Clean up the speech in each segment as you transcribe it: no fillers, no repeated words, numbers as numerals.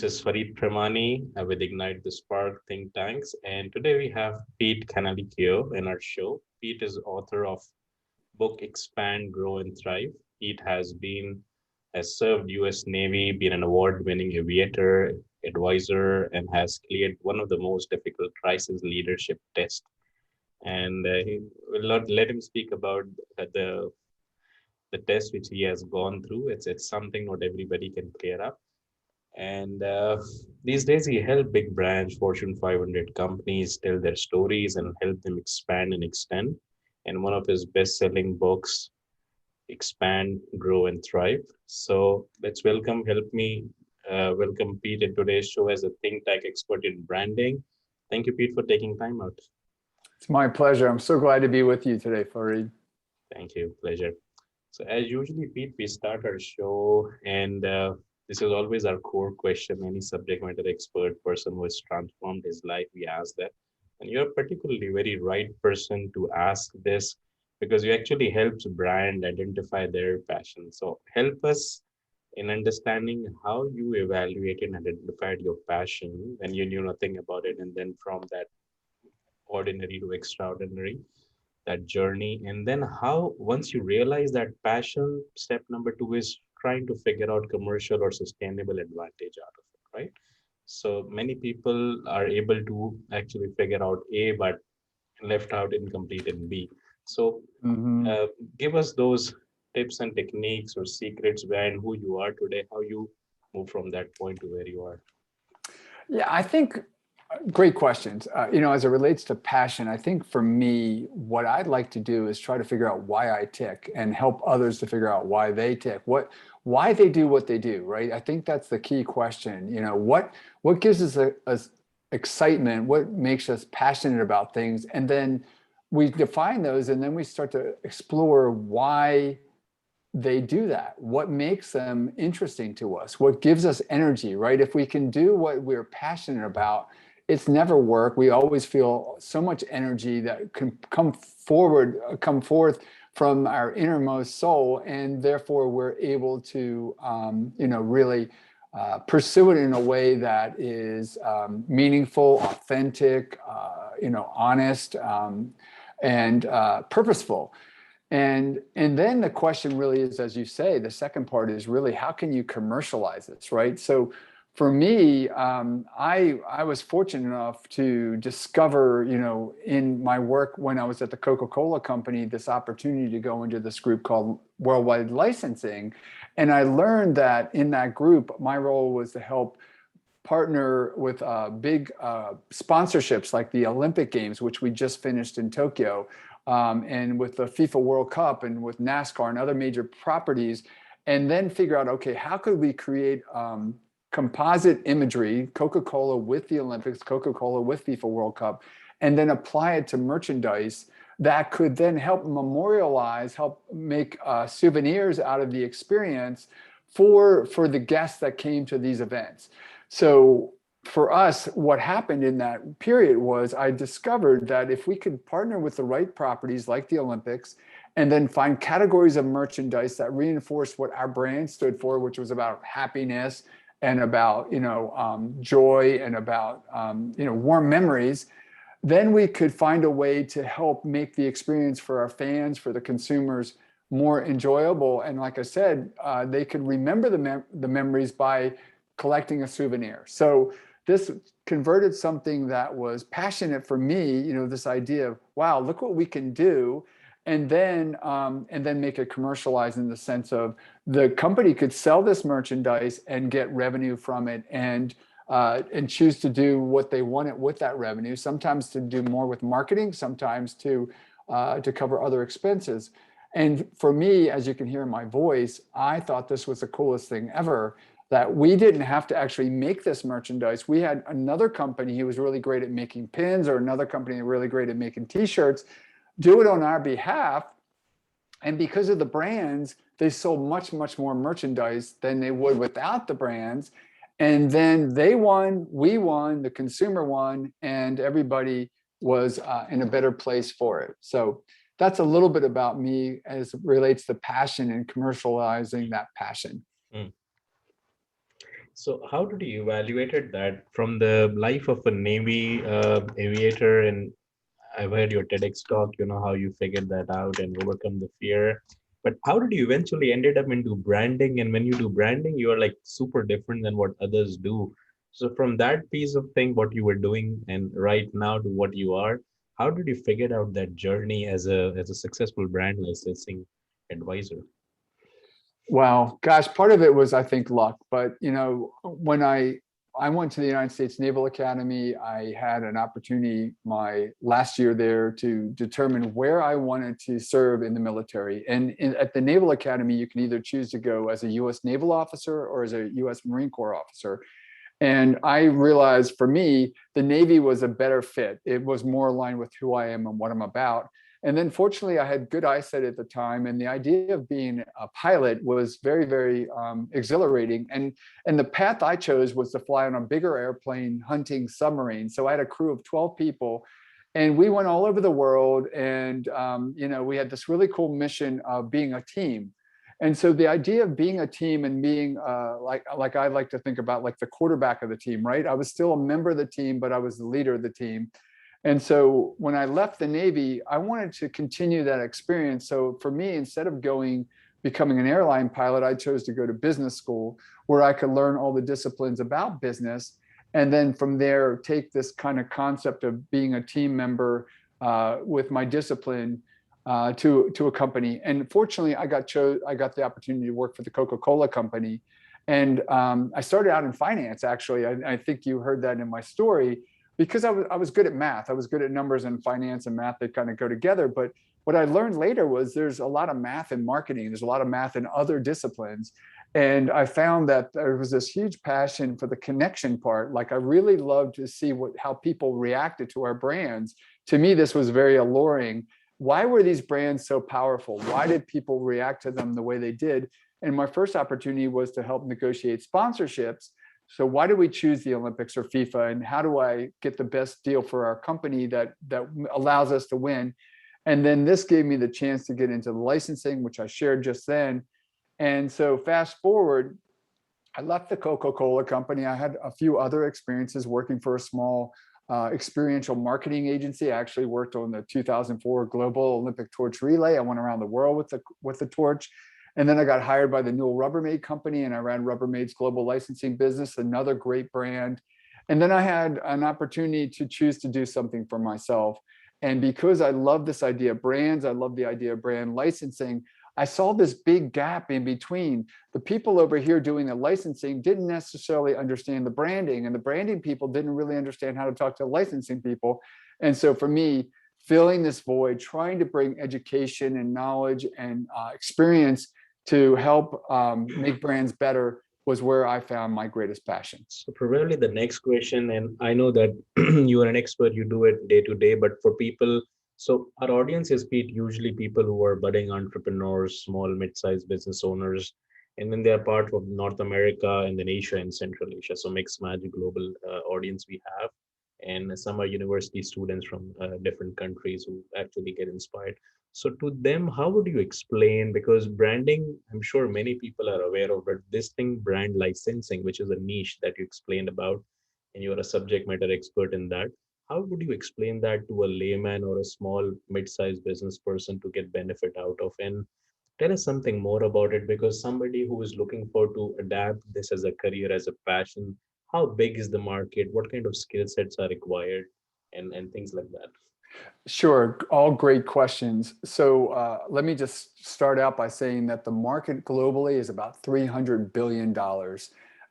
This is Farid Pramani with Ignite the Spark Think Tanks, and today we have Pete Canalicchio in our show. Pete is author of book Expand, Grow, and Thrive. Pete has served U.S. Navy, been an award-winning aviator, advisor, and has cleared one of the most difficult crisis leadership tests. And he will not let him speak about the test which he has gone through. It's something not everybody can clear up. And these days, he helped big brands, Fortune 500 companies, tell their stories and help them expand and extend. And one of his best-selling books, Expand, Grow, and Thrive. So let's welcome Pete in today's show as a think tank expert in branding. Thank you, Pete, for taking time out. It's my pleasure. I'm so glad to be with you today, Farid. Thank you. Pleasure. So as usually, Pete, we start our show and this is always our core question. Any subject matter expert, person who has transformed his life, we ask that. And you're particularly very right person to ask this because you actually helps brand identify their passion. So help us in understanding how you evaluated and identified your passion when you knew nothing about it, and then from that ordinary to extraordinary, that journey, and then how once you realize that passion, step number two is trying to figure out commercial or sustainable advantage out of it, right? So many people are able to actually figure out A but left out incomplete in B. So Mhm. uh, give us those tips and techniques or secrets behind who you are today, how you move from that point to where you are. Yeah, I think great questions. As it relates to passion, I think for me, what I'd like to do is try to figure out why I tick and help others to figure out why they tick, why they do what they do, right? I think that's the key question. What gives us excitement, what makes us passionate about things, and then we define those, and then we start to explore why they do that. What makes them interesting to us? What gives us energy, right? If we can do what we're passionate about, it's never work. We always feel so much energy that can come forth from our innermost soul, and therefore we're able to, really pursue it in a way that is meaningful, authentic, honest, and purposeful. And then the question really is, as you say, the second part is really how can you commercialize this, right? So for me, I was fortunate enough to discover, in my work when I was at the Coca-Cola company, this opportunity to go into this group called Worldwide Licensing. And I learned that in that group, my role was to help partner with big sponsorships like the Olympic Games, which we just finished in Tokyo, and with the FIFA World Cup and with NASCAR and other major properties, and then figure out, okay, how could we create composite imagery, Coca-Cola with the Olympics, Coca-Cola with FIFA World Cup, and then apply it to merchandise that could then help memorialize, help make souvenirs out of the experience for the guests that came to these events. So for us, what happened in that period was I discovered that if we could partner with the right properties like the Olympics and then find categories of merchandise that reinforced what our brand stood for, which was about happiness and about, joy and about, warm memories, then we could find a way to help make the experience for our fans, for the consumers, more enjoyable. And like I said, they could remember the memories by collecting a souvenir. So this converted something that was passionate for me, this idea of, wow, look what we can do. And then make it commercialized in the sense of the company could sell this merchandise and get revenue from it, and choose to do what they wanted with that revenue. Sometimes to do more with marketing, sometimes to cover other expenses. And for me, as you can hear in my voice, I thought this was the coolest thing ever, that we didn't have to actually make this merchandise. We had another company who was really great at making pins, or another company really great at making t-shirts, do it on our behalf. And because of the brands, they sold much, much more merchandise than they would without the brands. And then they won, we won, the consumer won, and everybody was in a better place for it. So that's a little bit about me as it relates to passion and commercializing that passion. Mm. So how did you evaluated that from the life of a Navy aviator? And I've heard your TEDx talk, you know, how you figured that out and overcome the fear. But how did you eventually ended up into branding? And when you do branding, you are like super different than what others do. So from that piece of thing, what you were doing and right now to what you are, how did you figure out that journey as a successful brand licensing advisor? Well, gosh, part of it was, I think, luck. But when I went to the United States Naval Academy, I had an opportunity my last year there to determine where I wanted to serve in the military. And at the Naval Academy, you can either choose to go as a U.S. naval officer or as a U.S. Marine Corps officer. And I realized for me, the Navy was a better fit. It was more aligned with who I am and what I'm about. And then fortunately, I had good eyesight at the time. And the idea of being a pilot was very, very exhilarating. And the path I chose was to fly on a bigger airplane hunting submarines. So I had a crew of 12 people. And we went all over the world. And we had this really cool mission of being a team. And so the idea of being a team and being like I like to think about like the quarterback of the team, right? I was still a member of the team, but I was the leader of the team. And so when I left the Navy, I wanted to continue that experience. So for me, instead of becoming an airline pilot, I chose to go to business school where I could learn all the disciplines about business. And then from there, take this kind of concept of being a team member with my discipline to a company. And fortunately, I got the opportunity to work for the Coca-Cola company. And I started out in finance, actually. I think you heard that in my story, because I was good at math. I was good at numbers and finance and math. They kind of go together. But what I learned later was there's a lot of math in marketing. There's a lot of math in other disciplines. And I found that there was this huge passion for the connection part. Like I really loved to see how people reacted to our brands. To me, this was very alluring. Why were these brands so powerful? Why did people react to them the way they did? And my first opportunity was to help negotiate sponsorships. So why do we choose the Olympics or FIFA? And how do I get the best deal for our company that allows us to win? And then this gave me the chance to get into the licensing, which I shared just then. And so fast forward, I left the Coca-Cola company. I had a few other experiences working for a small experiential marketing agency. I actually worked on the 2004 Global Olympic Torch Relay. I went around the world with the torch. And then I got hired by the Newell Rubbermaid company and I ran Rubbermaid's global licensing business, another great brand. And then I had an opportunity to choose to do something for myself. And because I love this idea of brands, I love the idea of brand licensing, I saw this big gap in between. The people over here doing the licensing didn't necessarily understand the branding, and the branding people didn't really understand how to talk to licensing people. And so for me, filling this void, trying to bring education and knowledge and experience to help make brands better was where I found my greatest passion. So probably the next question, and I know that you are an expert, you do it day to day, but for people, so our audience is Pete, usually people who are budding entrepreneurs, small, mid-sized business owners, and then they are part of North America and then Asia and Central Asia. So mixed magic global audience we have, and some are university students from different countries who actually get inspired. So to them, how would you explain? Because branding, I'm sure many people are aware of, but this thing, brand licensing, which is a niche that you explained about, and you're a subject matter expert in that. How would you explain that to a layman or a small mid-sized business person to get benefit out of? And tell us something more about it, because somebody who is looking for to adapt this as a career, as a passion, how big is the market? What kind of skill sets are required, and things like that. Sure, all great questions. So let me just start out by saying that the market globally is about $300 billion.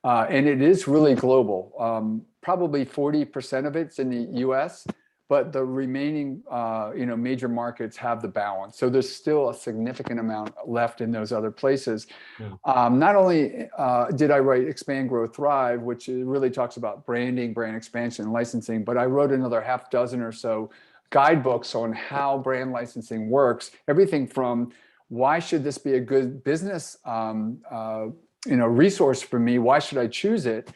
And it is really global. Probably 40% of it's in the US, but the remaining major markets have the balance. So there's still a significant amount left in those other places. Not only did I write Expand, Grow, Thrive, which really talks about branding, brand expansion, and licensing, but I wrote another half dozen or so guidebooks on how brand licensing works. Everything from why should this be a good business resource for me? Why should I choose it?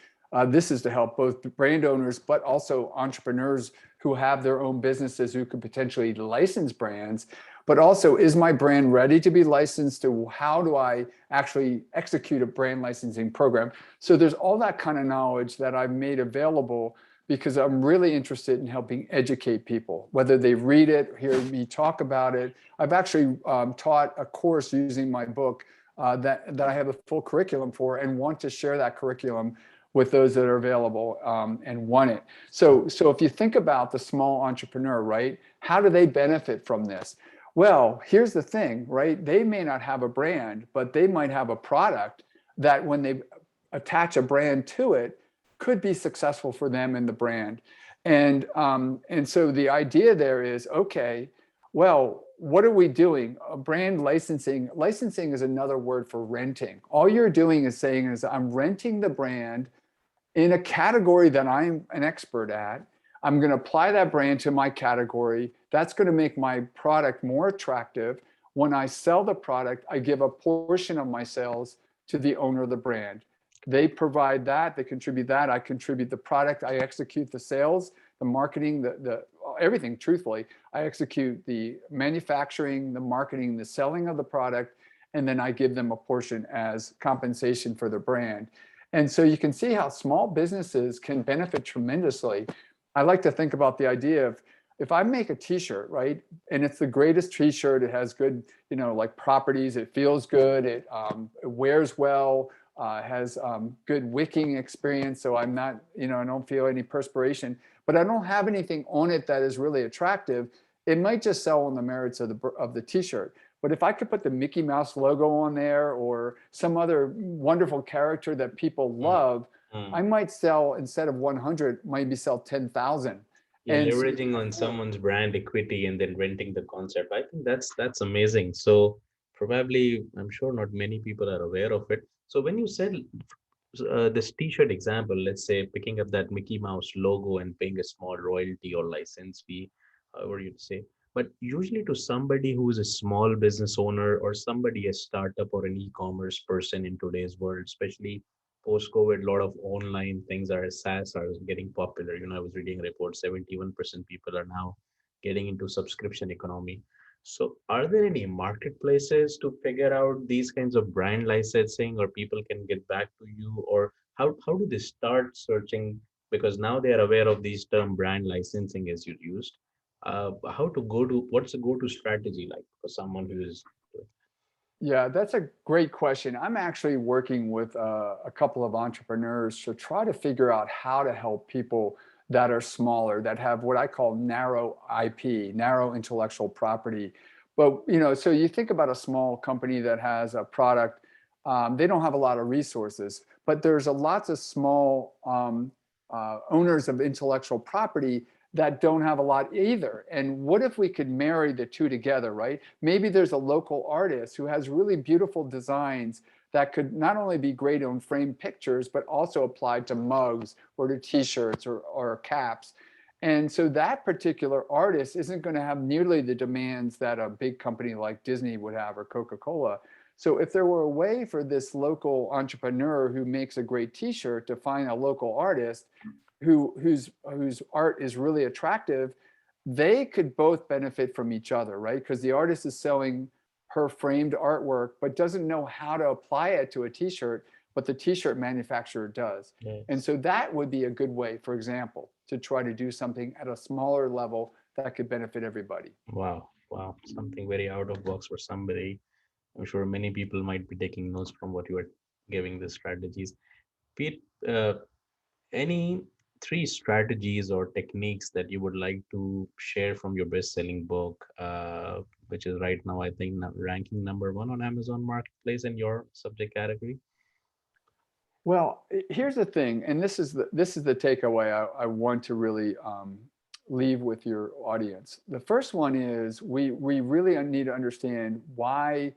This is to help both brand owners, but also entrepreneurs who have their own businesses who could potentially license brands. but also, is my brand ready to be licensed? To how do I actually execute a brand licensing program? So there's all that kind of knowledge that I've made available because I'm really interested in helping educate people, whether they read it, hear me talk about it. I've actually taught a course using my book that I have a full curriculum for, and want to share that curriculum with those that are available and want it. So if you think about the small entrepreneur, right? How do they benefit from this? Well, here's the thing, right? They may not have a brand, but they might have a product that when they attach a brand to it, could be successful for them and the brand. And so the idea there is, okay, well, what are we doing? Brand licensing. Licensing is another word for renting. All you're doing is saying is, I'm renting the brand in a category that I'm an expert at. I'm going to apply that brand to my category. That's going to make my product more attractive. When I sell the product, I give a portion of my sales to the owner of the brand. They provide that, they contribute that, I contribute the product, I execute the sales, the marketing, the everything, truthfully. I execute the manufacturing, the marketing, the selling of the product, and then I give them a portion as compensation for the brand. And so you can see how small businesses can benefit tremendously. I like to think about the idea of, if I make a t-shirt, right, and it's the greatest t-shirt, it has good, like properties, it feels good, it wears well, has good wicking experience, so I'm not, I don't feel any perspiration, but I don't have anything on it that is really attractive. It might just sell on the merits of the t-shirt. But if I could put the Mickey Mouse logo on there, or some other wonderful character that people love, I might sell, instead of 100, maybe sell 10,000. You're And leveraging on someone's brand equity and then renting the concept. I think that's amazing. So probably, I'm sure not many people are aware of it. So when you said this T-shirt example, let's say picking up that Mickey Mouse logo and paying a small royalty or license fee, however you'd say. But usually to somebody who is a small business owner, or somebody a startup or an e-commerce person in today's world, especially post-COVID, a lot of online things are SaaS are getting popular. I was reading a report, 71% people are now getting into subscription economy. So are there any marketplaces to figure out these kinds of brand licensing, or people can get back to you, or how do they start searching? Because now they are aware of these term brand licensing as you used. How to go to, what's the go-to strategy like for someone who is yeah, that's a great question. I'm actually working with a couple of entrepreneurs to try to figure out how to help people that are smaller, that have what I call narrow IP, narrow intellectual property. But, so you think about a small company that has a product, they don't have a lot of resources, but there's lots of small owners of intellectual property that don't have a lot either. And what if we could marry the two together, right? Maybe there's a local artist who has really beautiful designs that could not only be great on framed pictures, but also applied to mugs or to t-shirts or caps. And so that particular artist isn't going to have nearly the demands that a big company like Disney would have, or Coca-Cola. So if there were a way for this local entrepreneur who makes a great t-shirt to find a local artist whose art is really attractive, they could both benefit from each other, right? Because the artist is selling her framed artwork, but doesn't know how to apply it to a t-shirt, but the t-shirt manufacturer does. And yes. so that would be a good way, for example, to try to do something at a smaller level that could benefit everybody. Wow, wow, something very out of box for somebody. I'm sure many people might be taking notes from what you are giving the strategies. Pete, any three strategies or techniques that you would like to share from your best-selling book, which is right now, I think, ranking number one on Amazon Marketplace in your subject category? Well, here's the thing, and this is the takeaway I want to really leave with your audience. The first one is we really need to understand why,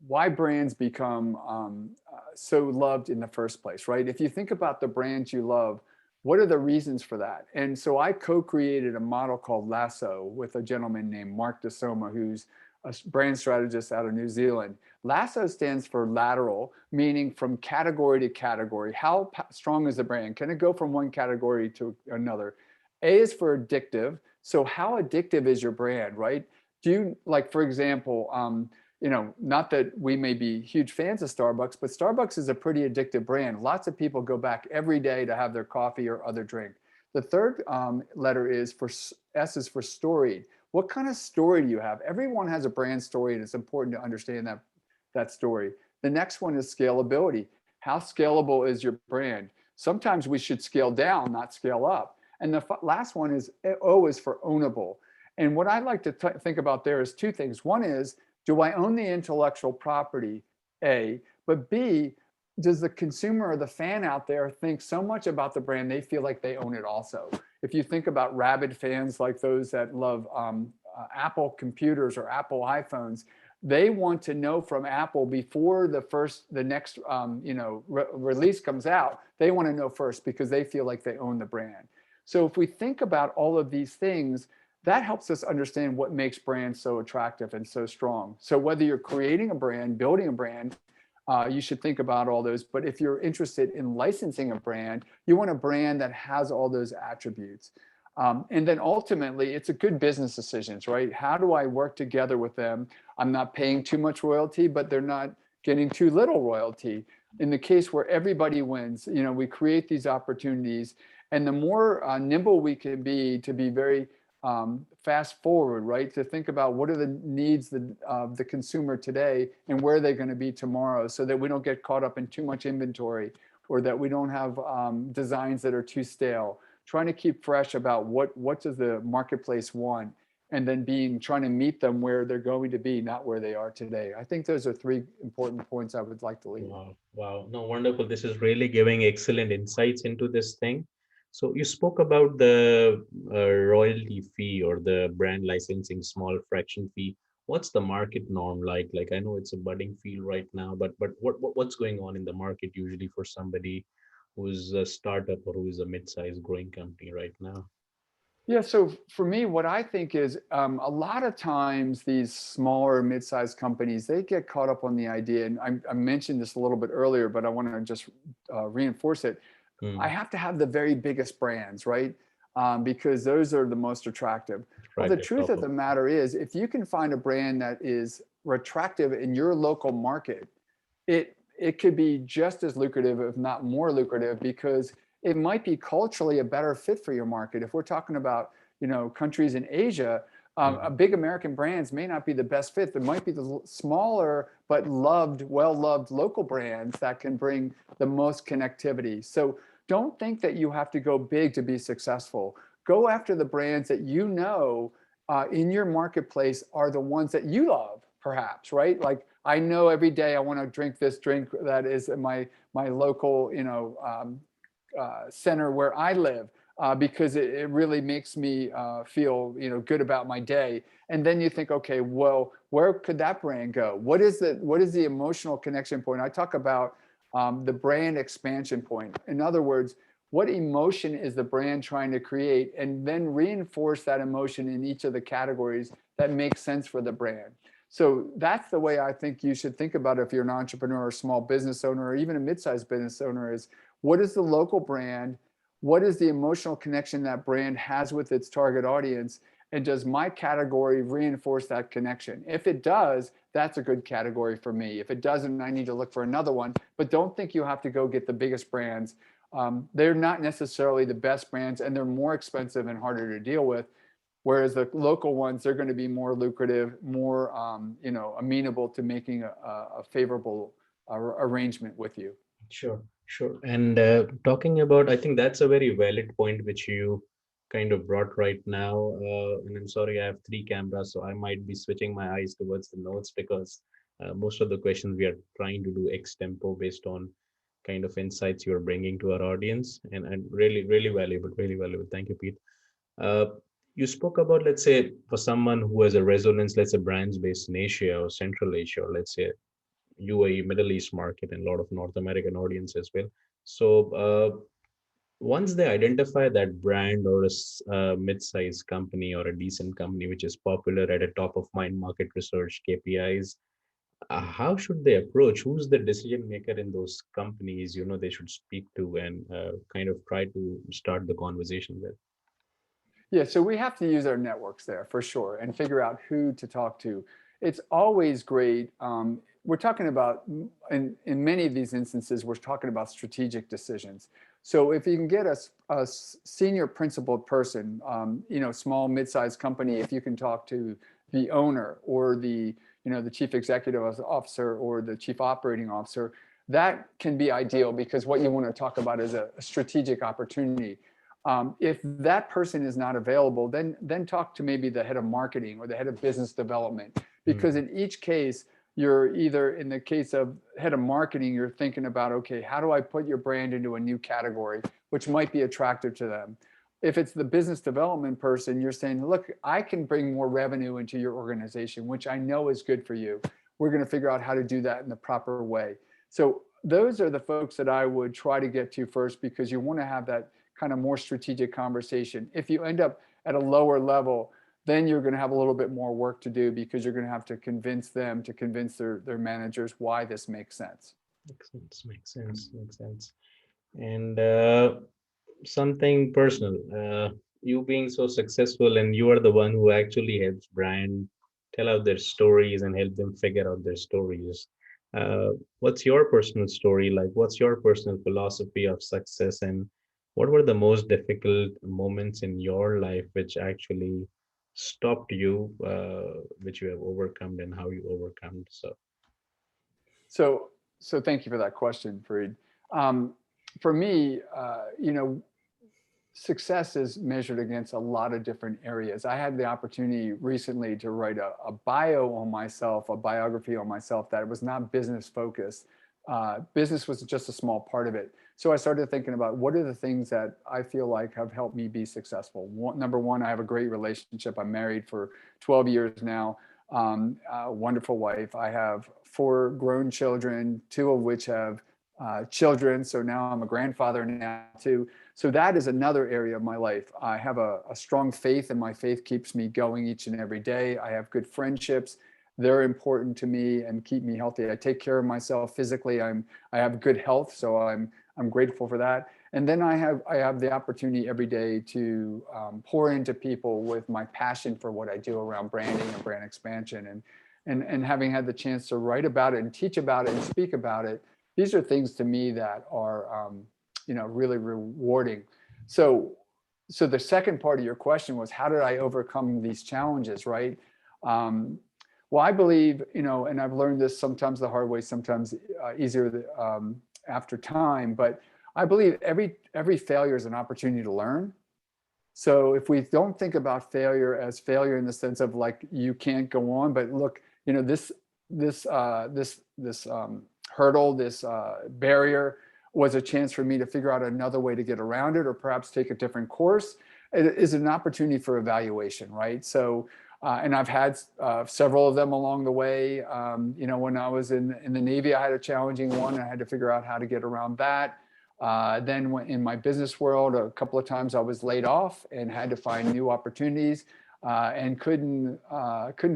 why brands become so loved in the first place, right? If you think about the brands you love, what are the reasons for that? And so I co-created a model called Lasso with a gentleman named Mark DeSoma, who's a brand strategist out of New Zealand. Lasso stands for lateral, meaning from category to category. How strong is the brand? Can it go from one category to another? A is for addictive. So how addictive is your brand, right? do you like, for example, not that we may be huge fans of Starbucks, but Starbucks is a pretty addictive brand. Lots of people go back every day to have their coffee or other drink. The third letter is for S is for storied. What kind of story do you have? Everyone has a brand story, and it's important to understand that story. The next one is scalability. How scalable is your brand? Sometimes we should scale down, not scale up. And the last one is O is for ownable. And what I like to think about there is two things. One is, do I own the intellectual property? A, but B, does the consumer or the fan out there think so much about the brand they feel like they own it also? If you think about rabid fans like those that love Apple computers or Apple iPhones, they want to know from Apple before the next release comes out. They want to know first because they feel like they own the brand. So if we think about all of these things, that helps us understand what makes brands so attractive and so strong. So whether you're creating a brand, building a brand, you should think about all those. But if you're interested in licensing a brand, you want a brand that has all those attributes. And then ultimately, it's a good business decisions, right? How do I work together with them? I'm not paying too much royalty, but they're not getting too little royalty. In the case where everybody wins, we create these opportunities. And the more nimble we can be to be very fast forward, right? To think about what are the needs of the consumer today and where they're going to be tomorrow, so that we don't get caught up in too much inventory, or that we don't have designs that are too stale. Trying to keep fresh about what does the marketplace want, and then trying to meet them where they're going to be, not where they are today. I think those are three important points I would like to leave. Wow, wow. No, wonderful. This is really giving excellent insights into this thing. So you spoke about the royalty fee or the brand licensing small fraction fee. What's the market norm like? Like I know it's a budding field right now, but what's going on in the market usually for somebody who's a startup or who is a mid-sized growing company right now? Yeah, so for me, what I think is a lot of times these smaller, mid-sized companies, they get caught up on the idea, and I mentioned this a little bit earlier, but I want to just reinforce it. I Hmm. have to have the very biggest brands, right? Because those are the most attractive. Well, Right the at truth top of of. the matter is, if you can find a brand that is attractive in your local market, it could be just as lucrative, if not more lucrative, because it might be culturally a better fit for your market. If we're talking about countries in Asia, a Hmm. big American brands may not be the best fit. There might be the smaller but well-loved local brands that can bring the most connectivity. So don't think that you have to go big to be successful. Go after the brands that in your marketplace are the ones that you love, perhaps, right? Like I know every day I want to drink this drink that is in my local, center where I live, because it really makes me feel good about my day. And then you think, okay, well, where could that brand go? What is the emotional connection point? I talk about the brand expansion point. In other words, what emotion is the brand trying to create, and then reinforce that emotion in each of the categories that make sense for the brand. So that's the way I think you should think about it if you're an entrepreneur or small business owner or even a mid-sized business owner. Is what is the local brand? What is the emotional connection that brand has with its target audience? And does my category reinforce that connection? If it does, that's a good category for me. If it doesn't, I need to look for another one. But don't think you have to go get the biggest brands. They're not necessarily the best brands, and they're more expensive and harder to deal with. Whereas the local ones, they're going to be more lucrative, more amenable to making a favorable arrangement with you. Sure, sure. And talking about, I think that's a very valid point which you kind of brought right now. And I'm sorry, I have three cameras, so I might be switching my eyes towards the notes because most of the questions we are trying to do ex tempo based on kind of insights you're bringing to our audience, and really, really valuable, really valuable. Thank you, Pete. Uh, you spoke about, let's say, for someone who has a resonance, let's say brands based in Asia or Central Asia, or let's say UAE, Middle East market, and a lot of North American audience as well. So once they identify that brand or a mid-sized company or a decent company which is popular at a top of mind market research KPIs, how should they approach? Who's the decision maker in those companies? They should speak to and kind of try to start the conversation with. Yeah, so we have to use our networks there for sure and figure out who to talk to. It's always great. We're talking about, in many of these instances, we're talking about strategic decisions. So if you can get a senior principled person, small, mid-sized company, if you can talk to the owner or the chief executive officer or the chief operating officer, that can be ideal because what you want to talk about is a strategic opportunity. If that person is not available, then talk to maybe the head of marketing or the head of business development, because Mm, in each case, you're either, in the case of head of marketing, you're thinking about, okay, how do I put your brand into a new category, which might be attractive to them? If it's the business development person, you're saying, look, I can bring more revenue into your organization, which I know is good for you. We're going to figure out how to do that in the proper way. So those are the folks that I would try to get to first, because you want to have that kind of more strategic conversation. If you end up at a lower level, then you're going to have a little bit more work to do, because you're going to have to convince them to convince their managers why this makes sense. makes sense. Makes sense. Makes sense. And something personal. You being so successful, and you are the one who actually helps Brian tell out their stories and help them figure out their stories. What's your personal story like? What's your personal philosophy of success? And what were the most difficult moments in your life which actually stopped you, which you have overcome, and how you overcome? So, So, so thank you for that question, Fareed. Um, for me, success is measured against a lot of different areas. I had the opportunity recently to write a bio on myself, a biography on myself that was not business focused. Business was just a small part of it. So I started thinking about what are the things that I feel like have helped me be successful. Number one, I have a great relationship. I'm married for 12 years now. A wonderful wife. I have four grown children, two of which have children. So now I'm a grandfather now too. So that is another area of my life. I have a strong faith, and my faith keeps me going each and every day. I have good friendships. They're important to me and keep me healthy. I take care of myself physically. I have good health, so I'm grateful for that. And then I have the opportunity every day to pour into people with my passion for what I do around branding and brand expansion, and having had the chance to write about it and teach about it and speak about it. These are things to me that are really rewarding. So, so the second part of your question was, how did I overcome these challenges, right? Um, well, I believe, and I've learned this sometimes the hard way, sometimes easier after time, but I believe every failure is an opportunity to learn. So if we don't think about failure as failure in the sense of like you can't go on, but look, this hurdle, this barrier was a chance for me to figure out another way to get around it, or perhaps take a different course. It is an opportunity for evaluation, right? So, and I've had several of them along the way. When I was in the Navy, I had a challenging one. I had to figure out how to get around that. Then in my business world, a couple of times I was laid off and had to find new opportunities, and couldn't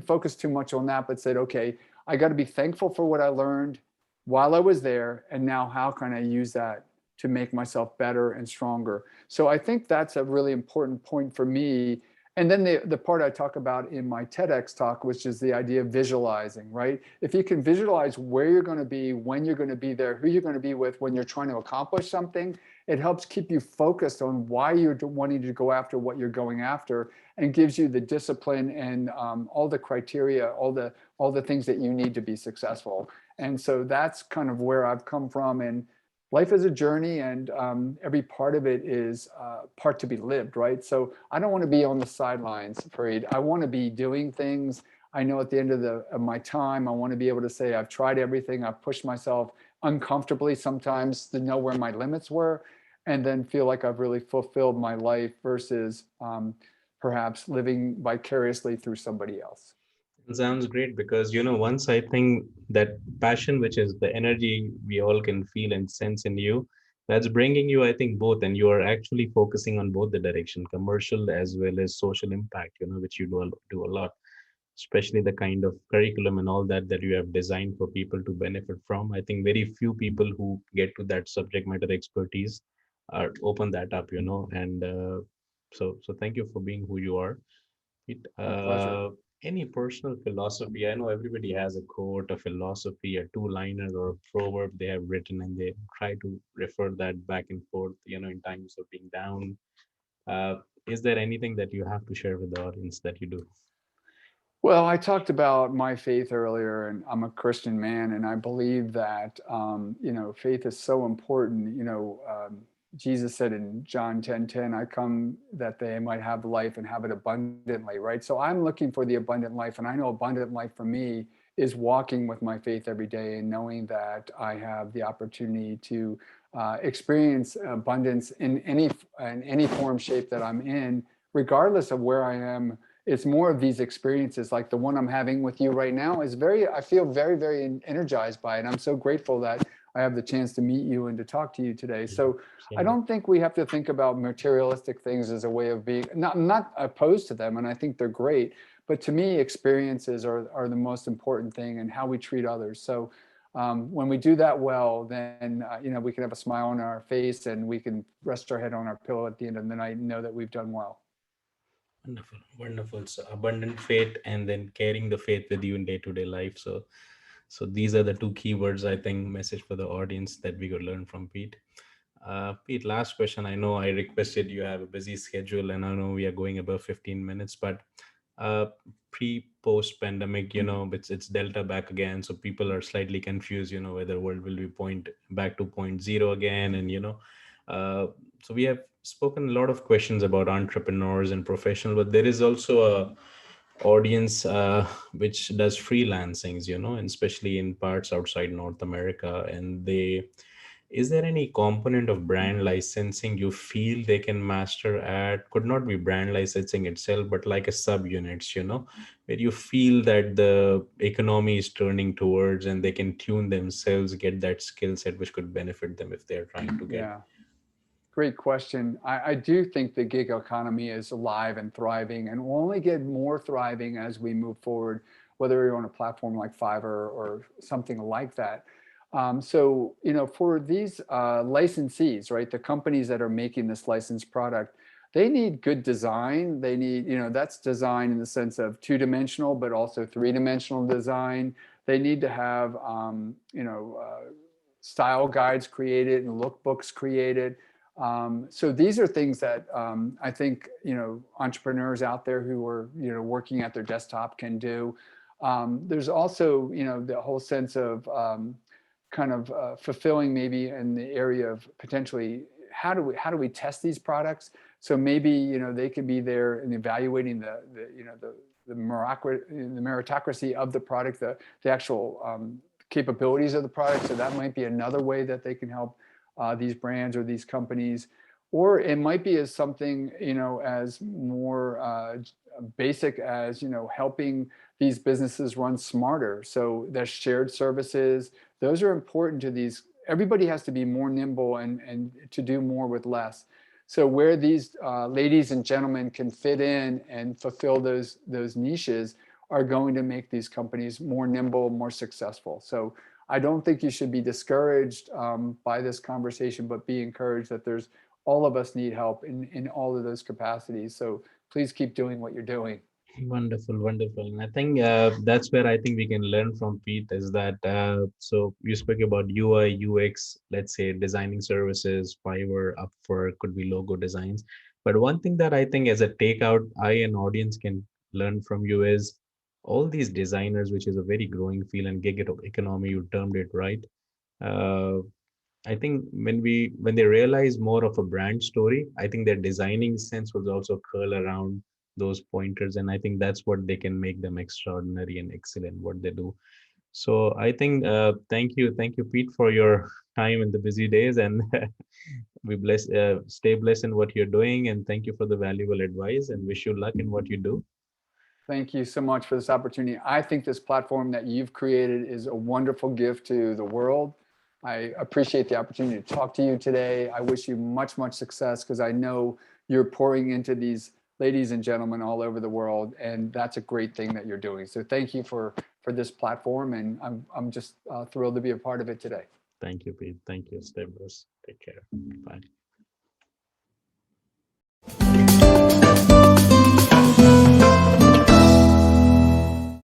focus too much on that, but said, okay, I got to be thankful for what I learned while I was there, and now how can I use that to make myself better and stronger? So I think that's a really important point for me. And then the part I talk about in my TEDx talk, which is the idea of visualizing, right? If you can visualize where you're going to be, when you're going to be there, who you're going to be with when you're trying to accomplish something, it helps keep you focused on why you're wanting to go after what you're going after, and gives you the discipline and all the criteria, all the things that you need to be successful. And so that's kind of where I've come from. And life is a journey, and every part of it is part to be lived, right? So I don't want to be on the sidelines, Fareed. I want to be doing things. I know at the end of my time, I want to be able to say I've tried everything. I've pushed myself uncomfortably sometimes to know where my limits were, and then feel like I've really fulfilled my life versus perhaps living vicariously through somebody else. it sounds great because, once I think that passion, which is the energy we all can feel and sense in you, that's bringing you, I think, both, and you are actually focusing on both the direction, commercial as well as social impact, which you do a lot, especially the kind of curriculum and all that you have designed for people to benefit from. I think very few people who get to that subject matter expertise are open that up, and So thank you for being who you are. My pleasure. Any personal philosophy? I know everybody has a quote, a philosophy, a two-liner or a proverb they have written, and they try to refer that back and forth, in times of being down. Uh, is there anything that you have to share with the audience that you do? Well, I talked about my faith earlier, and I'm a Christian man, and I believe that faith is so important. Jesus said in John 10:10, "I come that they might have life and have it abundantly." Right. So I'm looking for the abundant life, and I know abundant life for me is walking with my faith every day and knowing that I have the opportunity to experience abundance in any form, shape that I'm in, regardless of where I am. It's more of these experiences like the one I'm having with you right now is I feel very, very energized by it. I'm so grateful that I have the chance to meet you and to talk to you today. So I Same. don't think we have to think about materialistic things as a way of being, I'm not opposed to them, and I think they're great. But to me, experiences are the most important thing, and how we treat others. So when we do that well, then we can have a smile on our face and we can rest our head on our pillow at the end of the night and know that we've done well. Wonderful, wonderful. So abundant faith and then carrying the faith with you in day-to-day life. So these are the two keywords, I think, message for the audience that we could learn from Pete. Pete, last question. I know I requested you have a busy schedule, and I know we are going above 15 minutes, but uh, post pandemic, it's Delta back again, so people are slightly confused, whether world will be back to point zero again, and uh, so we have spoken a lot of questions about entrepreneurs and professional, but there is also a audience which does freelancings, and especially in parts outside North America, and they is there any component of brand licensing you feel they can master at? Could not be brand licensing itself, but like a subunits, where you feel that the economy is turning towards and they can tune themselves, get that skill set which could benefit them if they're trying to get. Yeah. Great question. I do think the gig economy is alive and thriving, and will only get more thriving as we move forward, whether you're on a platform like Fiverr or something like that. For these licensees, right, the companies that are making this licensed product, they need good design. They need, that's design in the sense of two-dimensional, but also three-dimensional design. They need to have, style guides created and lookbooks created. So these are things that I think entrepreneurs out there who are working at their desktop can do. There's also the whole sense of kind of fulfilling maybe in the area of potentially how do we test these products. So maybe they could be there and evaluating the meritocracy of the product, the actual capabilities of the product. So that might be another way that they can help these brands or these companies. Or it might be as something, as more basic as, helping these businesses run smarter. So the shared services, those are important to these. Everybody has to be more nimble and to do more with less. So where these ladies and gentlemen can fit in and fulfill those niches are going to make these companies more nimble, more successful. So I don't think you should be discouraged by this conversation, but be encouraged that all of us need help in all of those capacities. So please keep doing what you're doing. Wonderful, wonderful. And I think that's where I think we can learn from Pete is that so you spoke about UI, UX, let's say designing services, Fiverr, Upwork, could be logo designs. But one thing that I think as a takeout, I and audience can learn from you is all these designers, which is a very growing field and gig economy, you termed it right. Uh, I think when they realize more of a brand story, I think their designing sense will also curl around those pointers, and I think that's what they can make them extraordinary and excellent what they do. So I think thank you, Pete, for your time in the busy days, and stay blessed in what you're doing, and thank you for the valuable advice, and wish you luck in what you do. Thank you so much for this opportunity. I think this platform that you've created is a wonderful gift to the world. I appreciate the opportunity to talk to you today. I wish you much, much success because I know you're pouring into these ladies and gentlemen all over the world, and that's a great thing that you're doing. So thank you for this platform, and I'm just thrilled to be a part of it today. Thank you, Pete. Thank you. Stay blessed. Take care. Bye.